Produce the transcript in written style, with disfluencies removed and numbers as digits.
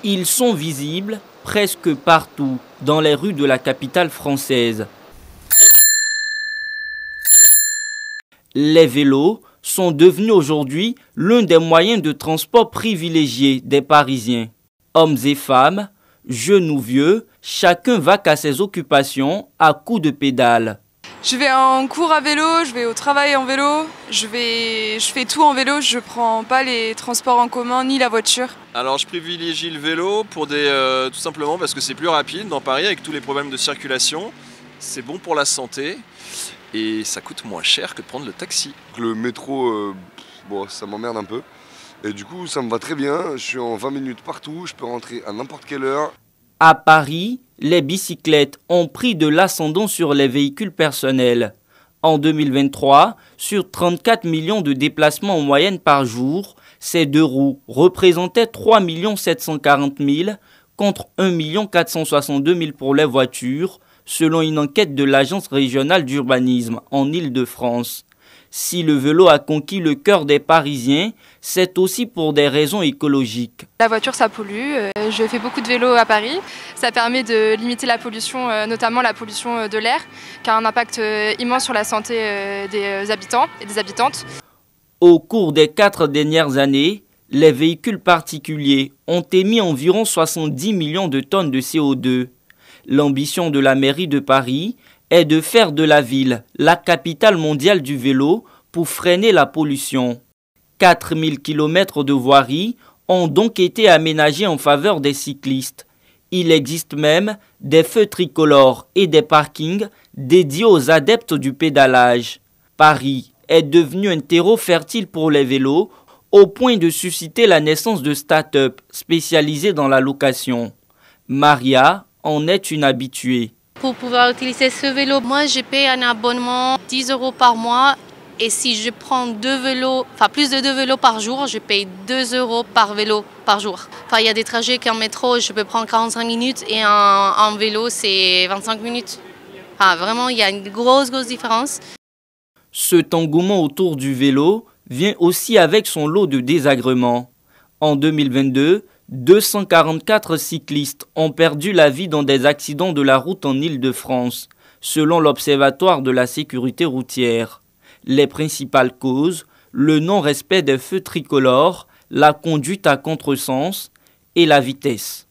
Ils sont visibles presque partout dans les rues de la capitale française. Les vélos sont devenus aujourd'hui l'un des moyens de transport privilégiés des Parisiens. Hommes et femmes, jeunes ou vieux, chacun vaque à ses occupations à coups de pédale. Je vais en cours à vélo, je vais au travail en vélo, je fais tout en vélo, je prends pas les transports en commun ni la voiture. Alors je privilégie le vélo pour tout simplement parce que c'est plus rapide dans Paris avec tous les problèmes de circulation. C'est bon pour la santé et ça coûte moins cher que de prendre le taxi. Le métro, ça m'emmerde un peu. Et du coup ça me va très bien, je suis en 20 minutes partout, je peux rentrer à n'importe quelle heure. À Paris, les bicyclettes ont pris de l'ascendant sur les véhicules personnels. En 2023, sur 34 millions de déplacements en moyenne par jour, ces deux roues représentaient 3 740 000 contre 1 462 000 pour les voitures, selon une enquête de l'Agence régionale d'urbanisme en Île-de-France. Si le vélo a conquis le cœur des Parisiens, c'est aussi pour des raisons écologiques. La voiture, ça pollue. Je fais beaucoup de vélo à Paris. Ça permet de limiter la pollution, notamment la pollution de l'air, qui a un impact immense sur la santé des habitants et des habitantes. Au cours des 4 dernières années, les véhicules particuliers ont émis environ 70 millions de tonnes de CO2. L'ambition de la mairie de Paris est de faire de la ville la capitale mondiale du vélo pour freiner la pollution. 4000 km de voiries ont donc été aménagés en faveur des cyclistes. Il existe même des feux tricolores et des parkings dédiés aux adeptes du pédalage. Paris est devenu un terreau fertile pour les vélos au point de susciter la naissance de start-up spécialisées dans la location. Maria en est une habituée. Pour pouvoir utiliser ce vélo, moi je paye un abonnement 10 € par mois et si je prends plus de 2 vélos par jour, je paye 2 € par vélo par jour. Il y a des trajets qu'en métro je peux prendre 45 minutes et en vélo c'est 25 minutes. Vraiment il y a une grosse différence. Cet engouement autour du vélo vient aussi avec son lot de désagréments. En 2022, 244 cyclistes ont perdu la vie dans des accidents de la route en Île-de-France, selon l'Observatoire de la sécurité routière. Les principales causes, le non-respect des feux tricolores, la conduite à contresens et la vitesse.